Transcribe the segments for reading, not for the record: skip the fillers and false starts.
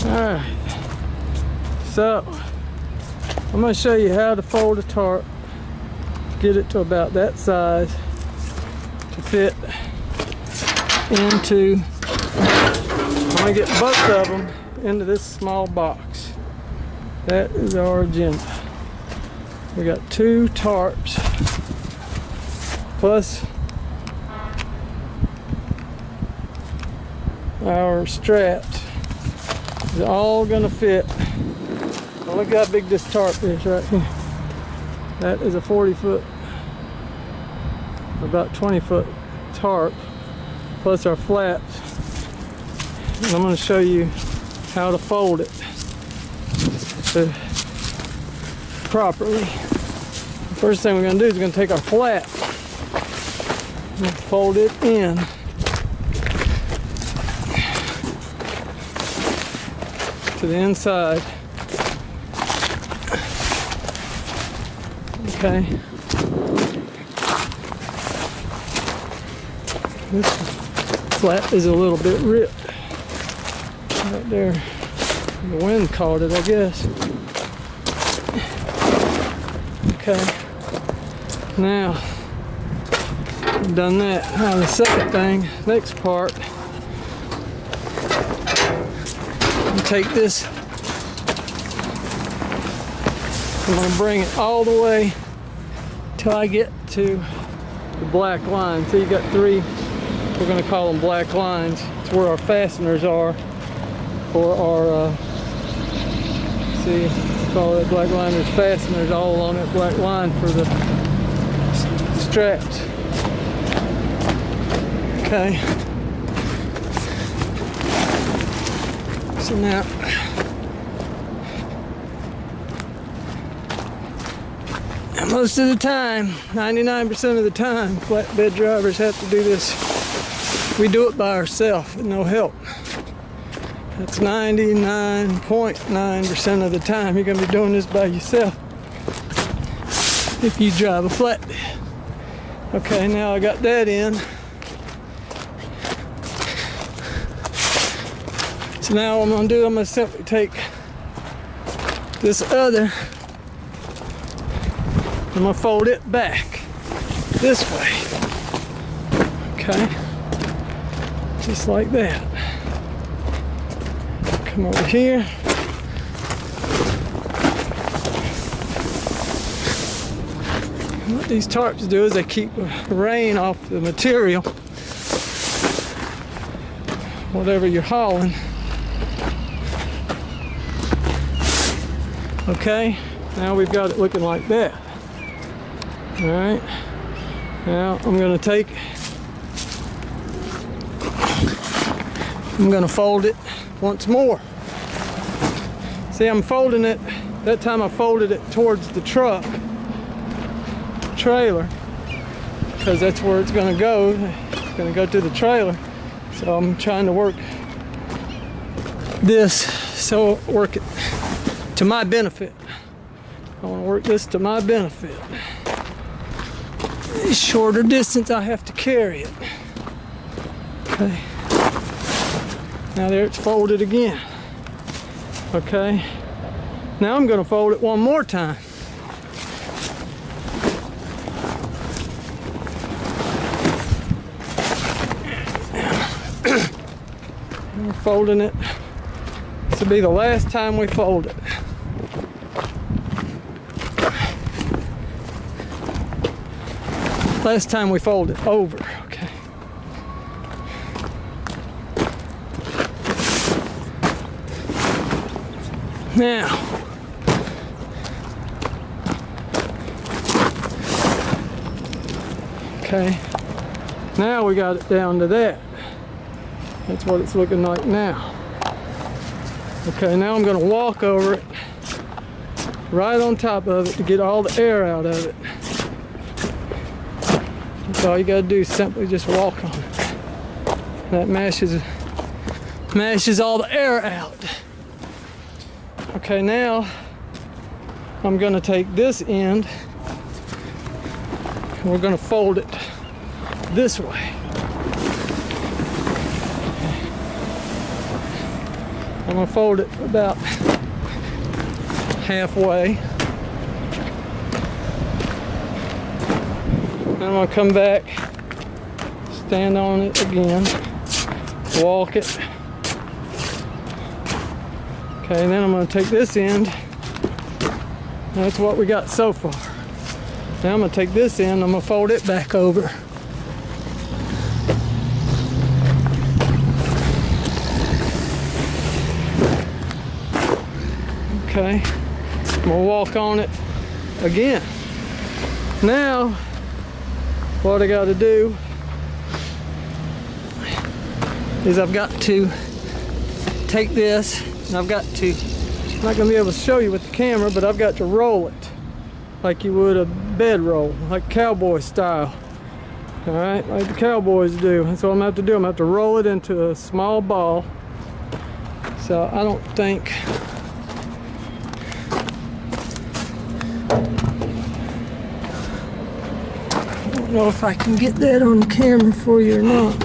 Alright, so I'm going to show you how to fold a tarp, get it to about that size to fit into, I'm going to get both of them into this small box. That is our agenda. We got 2 tarps plus our straps. It's all gonna fit. Well, look how big this tarp is right here. That is a 40-foot, about 20-foot tarp, plus our flats. And I'm gonna show you how to fold it properly. The first thing we're gonna do is we're gonna take our flat and fold it in. To the inside. Okay. This flat is a little bit ripped right there. The wind caught it, I guess. Okay. Now, I've done that. Now the second thing, next part. Take this, I'm going to bring it all the way till I get to the black line. So you got 3, we're going to call them black lines. It's where our fasteners are for our, see, we call that black line. There's fasteners all along that black line for the straps. Okay. So now, most of the time, 99% of the time, flatbed drivers have to do this. We do it by ourselves with no help. That's 99.9% of the time you're going to be doing this by yourself if you drive a flatbed. Okay, now I got that in. So now what I'm going to do, I'm going to simply take this other, I'm going to fold it back this way. Okay, just like that. Come over here. And what these tarps do is they keep rain off the material, whatever you're hauling. Okay, now we've got it looking like that. All right, now I'm going to take, I'm going to fold it once more. See, I'm folding it, that time I folded it towards the truck, trailer, because that's where it's going to go. It's going to go to the trailer. So I'm trying to work this, so work it to my benefit. I want to work this to my benefit. The shorter distance I have to carry it. Okay. Now there it's folded again. Okay. Now I'm going to fold it one more time. We're folding it. This will be the last time we fold it. Last time we fold it over, okay. Now, Okay, now we got it down to that. That's what it's looking like now. Okay, now I'm going to walk over it, right on top of it, to get all the air out of it. That's all you got to do, is simply just walk on it. That mashes all the air out. Okay, now I'm going to take this end and we're going to fold it this way. I'm going to fold it about halfway. Then I'm going to come back, stand on it again, walk it. Okay, then I'm going to take this end. That's what we got so far. Now I'm going to take this end, I'm going to fold it back over. Okay, I'm going to walk on it again. Now, what I got to do is I've got to take this, and I'm not going to be able to show you with the camera, but I've got to roll it like you would a bed roll, like cowboy style. All right, like the cowboys do. That's what I'm going to have to do. I'm going to have to roll it into a small ball. So I don't think, I don't know if I can get that on camera for you or not.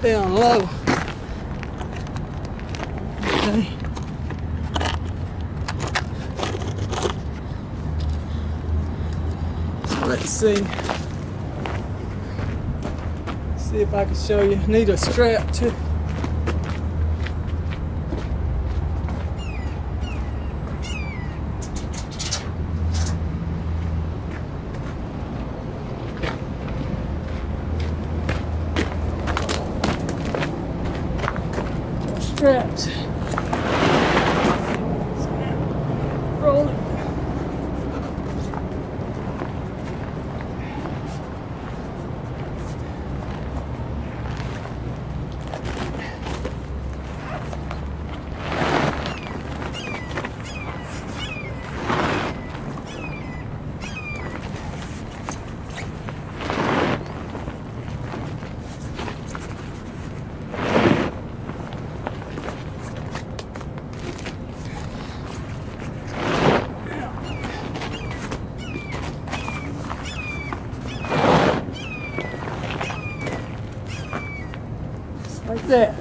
Down low. Okay. So let's see. See if I can show you. Need a strap too. Straps. Roll it. Like that.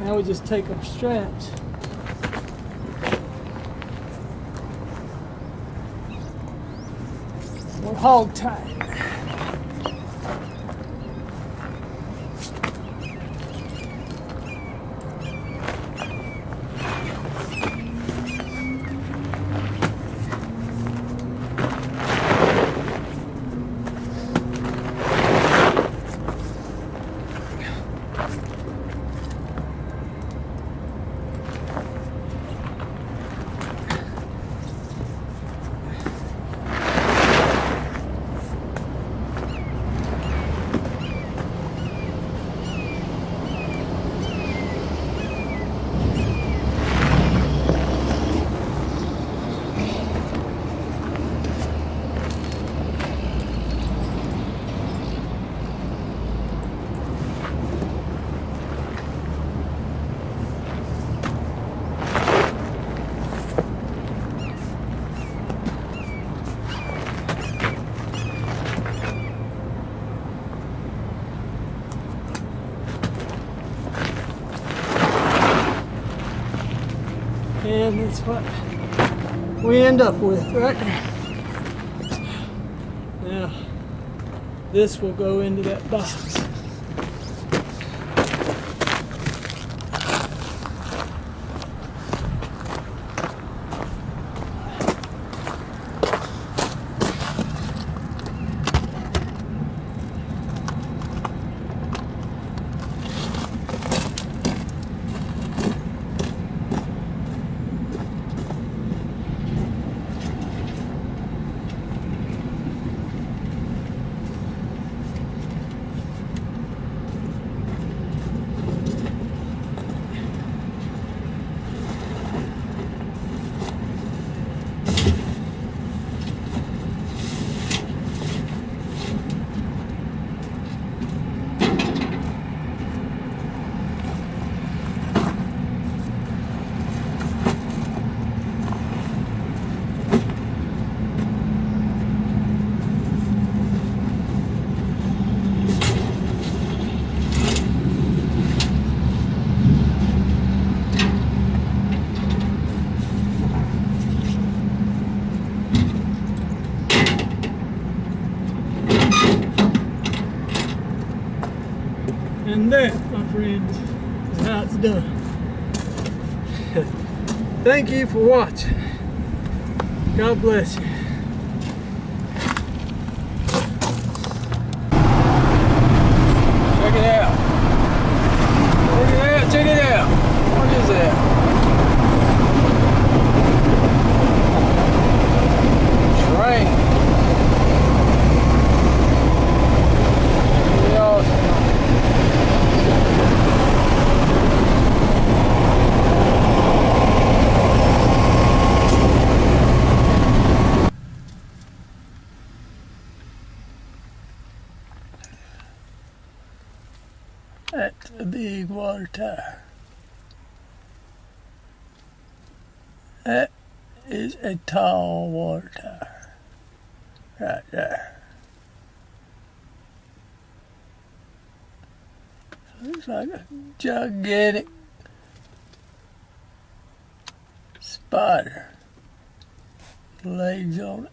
Now we just take our straps. We're hog tied. And that's what we end up with, right? Now, this will go into that box. And that, my friends, is how it's done. Thank you for watching. God bless you. Check it out. Check it out, check it out. What is that? Train. Pretty awesome. That's a big water tower. That is a tall water tower right there. Looks like a gigantic spider. Legs on it.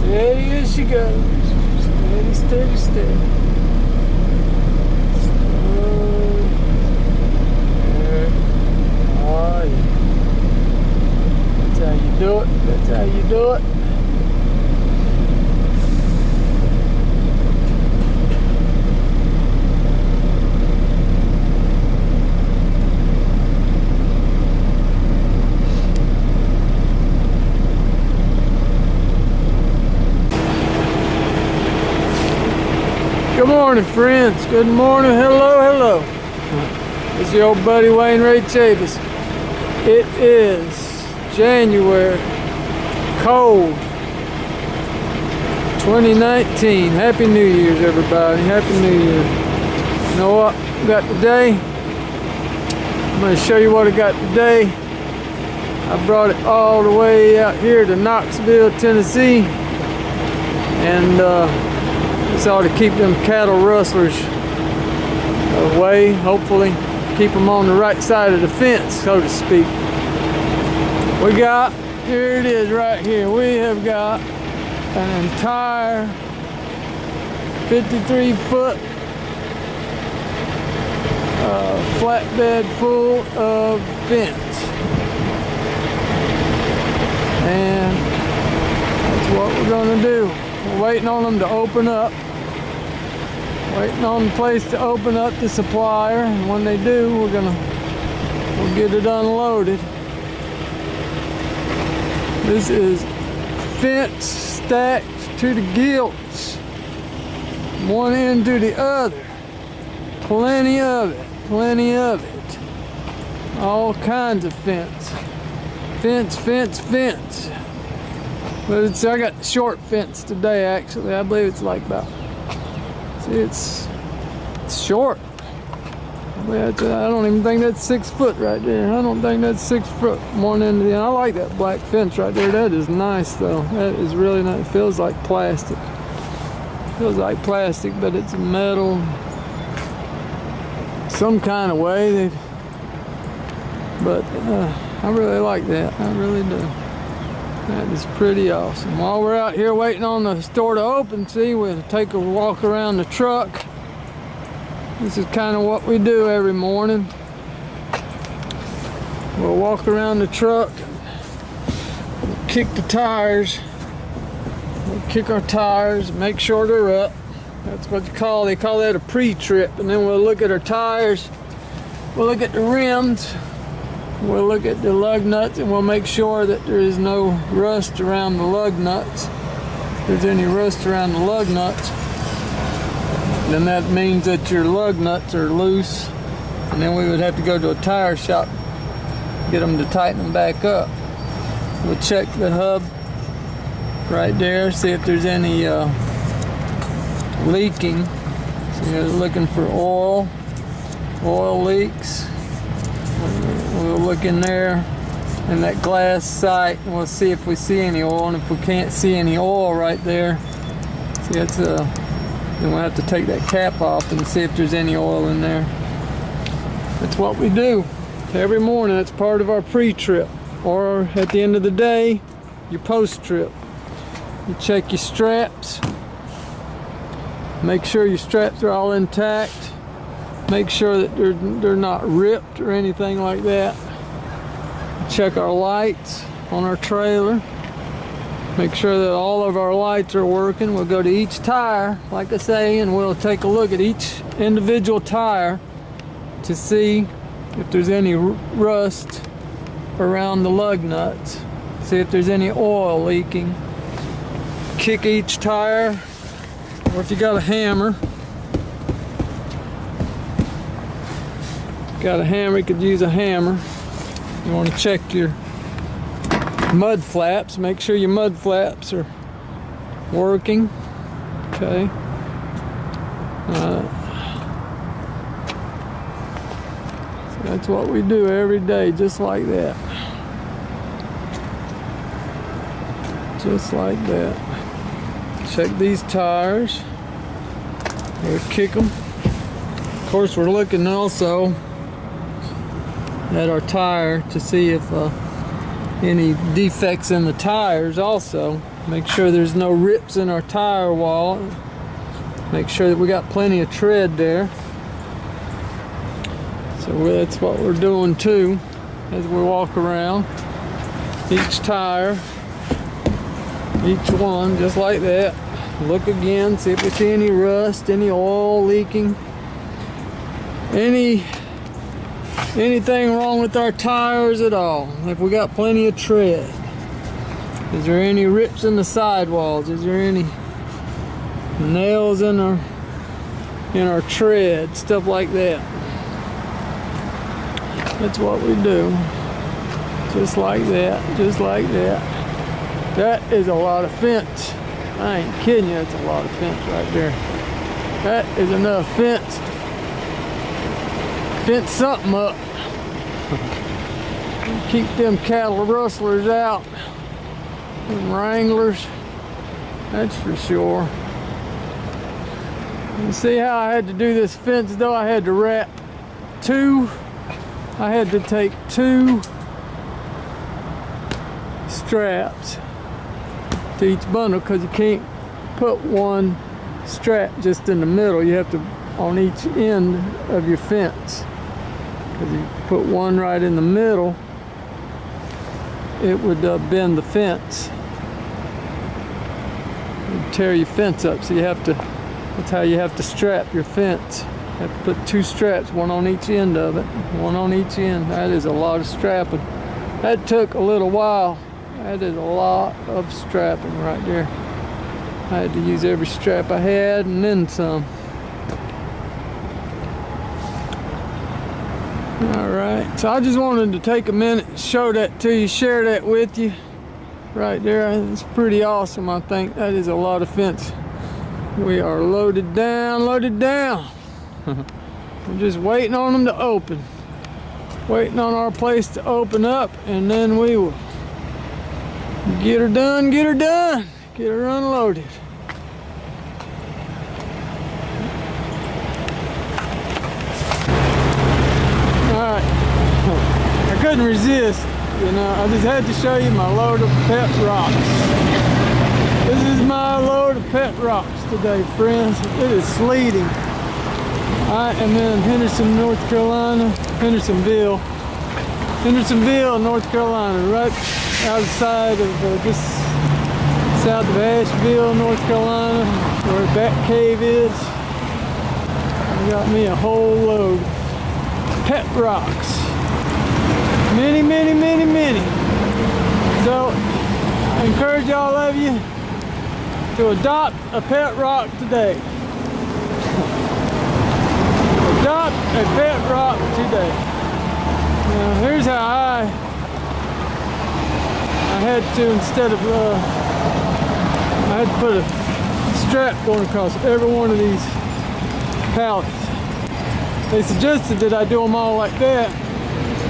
Steady as she goes. Steady, steady, steady. Slow. There. Oh, yeah. That's how you do it. That's how you do it. Good morning, friends. Good morning. Hello, hello. It's your old buddy Wayne Ray Chavis. It is January. Cold. 2019. Happy New Year's, everybody. Happy New Year. You know what I got today? I'm going to show you what I got today. I brought it all the way out here to Knoxville, Tennessee. And it's all to keep them cattle rustlers away, hopefully keep them on the right side of the fence, so to speak. We got, here it is right here, we have got an entire 53-foot flatbed full of fence. And that's what we're gonna do. We're waiting on them to open up. Waiting on the place to open up the supplier, and when they do, we'll get it unloaded. This is fence stacked to the gilts, one end to the other. Plenty of it, plenty of it. All kinds of fence. Fence, fence, fence. But I got the short fence today, actually. I believe it's like about, see, it's short. I don't even think that's 6 foot right there. I don't think that's 6 foot one end to the end. I like that black fence right there. That is nice, though. That is really nice. It feels like plastic. It feels like plastic, but it's metal. Some kind of way. But I really like that. I really do. That is pretty awesome. While we're out here waiting on the store to open, see, we'll take a walk around the truck. This is kind of what we do every morning. We'll walk around the truck, we'll kick the tires, we'll kick our tires, make sure they're up. That's what they call that a pre-trip. And then we'll look at our tires, we'll look at the rims, we'll look at the lug nuts, and we'll make sure that there is no rust around the lug nuts. If there's any rust around the lug nuts, then that means that your lug nuts are loose, and then we would have to go to a tire shop, get them to tighten them back up. We'll check the hub right there, see if there's any leaking. So you're looking for oil leaks. We'll look in there in that glass sight, and we'll see if we see any oil. And if we can't see any oil right there, see, that's then we'll have to take that cap off and see if there's any oil in there. That's what we do every morning. That's part of our pre-trip, or at the end of the day, your post-trip. You check your straps, make sure your straps are all intact, make sure that they're not ripped or anything like that. Check our lights on our trailer, make sure that all of our lights are working. We'll go to each tire, like I say, and we'll take a look at each individual tire to see if there's any rust around the lug nuts, see if there's any oil leaking. Kick each tire, or if you got a hammer, you could use a hammer. You want to check your mud flaps, make sure your mud flaps are working. Okay. So that's what we do every day, just like that. Just like that. Check these tires. We'll kick them. Of course, we're looking also at our tire to see if any defects in the tires also. Make sure there's no rips in our tire wall. Make sure that we got plenty of tread there. So that's what we're doing too as we walk around. Each tire, each one, just like that. Look again, see if we see any rust, any oil leaking, anything wrong with our tires at all. If we got plenty of tread. Is there any rips in the sidewalls? Is there any nails in our tread? Stuff like that. That's what we do. Just like that, just like that. That is a lot of fence. I ain't kidding you, that's a lot of fence right there. That is enough fence to fence something up. Keep them cattle rustlers out, them wranglers, that's for sure. You see how I had to do this fence though? I had to take two straps to each bundle, because you can't put one strap just in the middle. You have to on each end of your fence, because you put one right in the middle, it would bend the fence. It'd tear your fence up. So you have to, that's how you have to strap your fence. You have to put two straps, one on each end of it, one on each end. That is a lot of strapping. That took a little while. That is a lot of strapping right there. I had to use every strap I had and then some. Alright, so I just wanted to take a minute and show that to you, share that with you. Right there, it's pretty awesome, I think. That is a lot of fence. We are loaded down, loaded down. We're just waiting on them to open. Waiting on our place to open up, and then we will get her done, get her done, get her unloaded. Alright, I couldn't resist, you know, I just had to show you my load of pet rocks. This is my load of pet rocks today, friends. It is sleeting. I am in Henderson, North Carolina, Hendersonville, North Carolina, right outside of just south of Asheville, North Carolina, where Bat Cave is. I got me a whole load of pet rocks. Many, many, many, many. So I encourage all of you to adopt a pet rock today. Adopt a pet rock today. Now here's how I had to, instead of I had to put a strap going across every one of these pallets. They suggested that I do them all like that,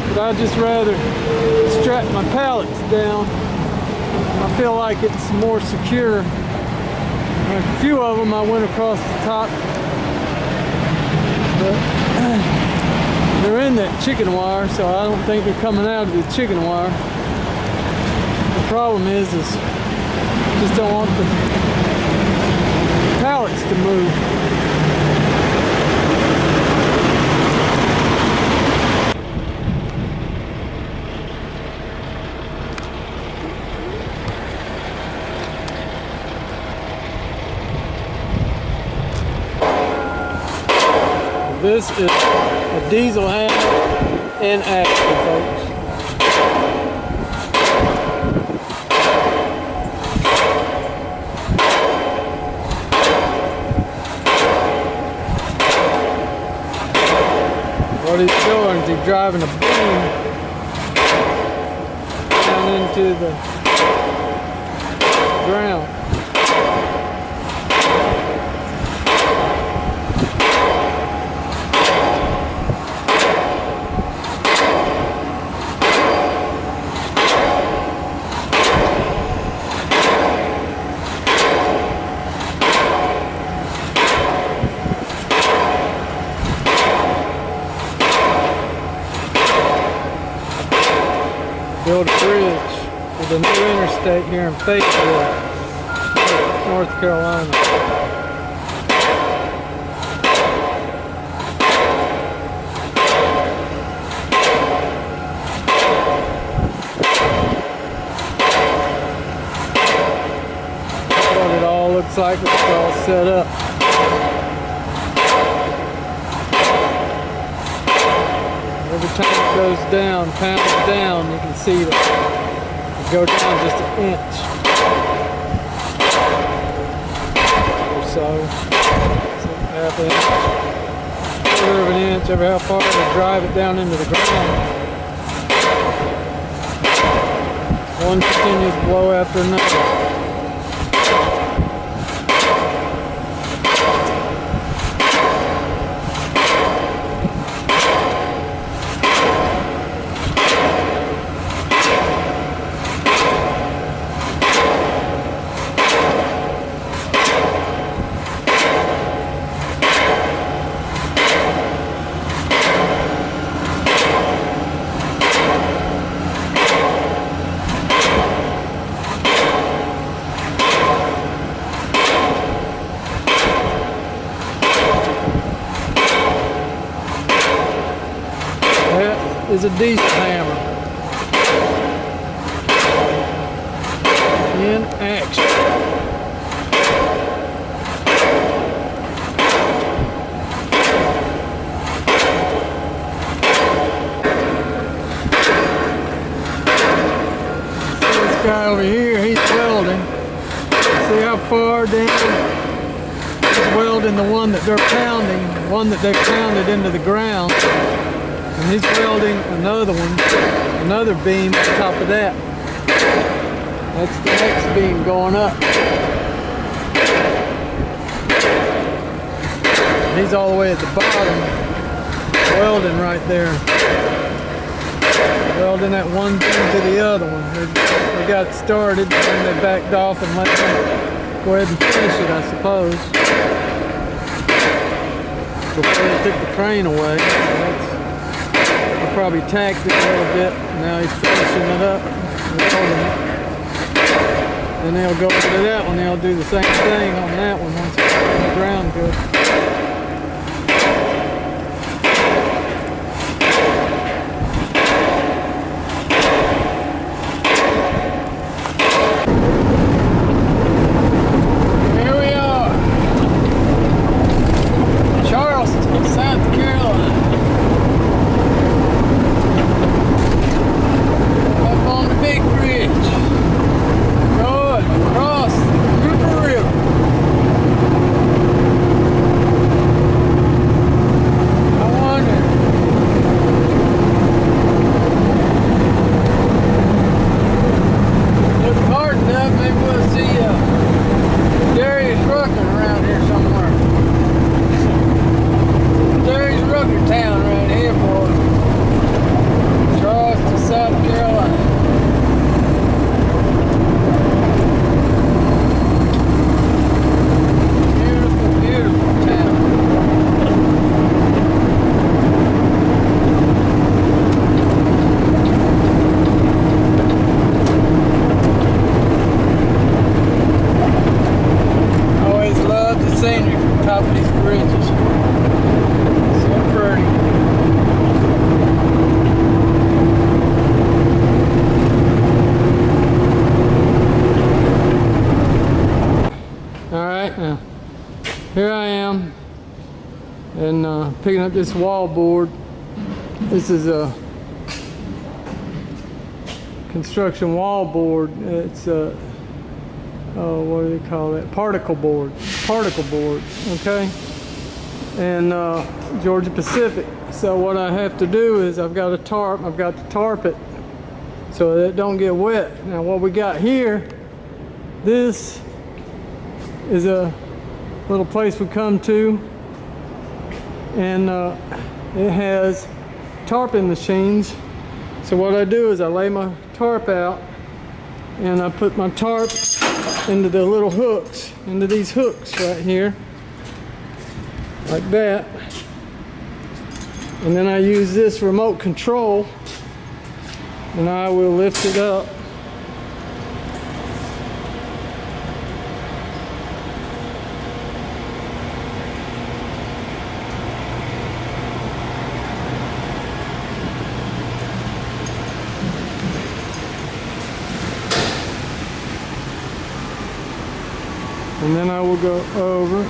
but I'd just rather strap my pallets down. I feel like it's more secure. A few of them I went across the top, but they're in that chicken wire, so I don't think they're coming out of the chicken wire. The problem is just don't want the pallets to move. This is a diesel hammer in action, folks. What he's doing is he's driving a beam down into the ground. Build a bridge for the new interstate here in Fayetteville, North Carolina. That's what it all looks like when it's all set up. Every time it goes down, pounds down, you can see that it go down just an inch or so, half an inch, quarter of an inch, over how far to drive it down into the ground. One continuous blow after another. Is a diesel hammer in action. This guy over here, he's welding. See how far down? He's welding the one that they're pounding, the one that they pounded into the ground. And he's welding another one, another beam on top of that. That's the next beam going up. And he's all the way at the bottom, welding right there. Welding that one thing to the other one. They got started and then they backed off and let them go ahead and finish it, I suppose. Before they took the crane away. Probably tacked it a little bit. Now he's finishing it up. Then they'll go over to that one. They'll do the same thing on that one once it's on the ground good. Here we are. Charleston, South Carolina. Big bridge going across the Cooper River. top of these bridges. So pretty. All right, now here I am, and picking up this wall board. This is a construction wall board. It's a what do they call that? Particle board. Particle board. Okay. And Georgia Pacific. So what I have to do is I've got a tarp. I've got to tarp it so that it don't get wet. Now what we got here, this is a little place we come to, and it has tarping machines. So what I do is I lay my tarp out and I put my tarp into the little hooks, into these hooks right here, like that. And then I use this remote control and I will lift it up. And then I will go over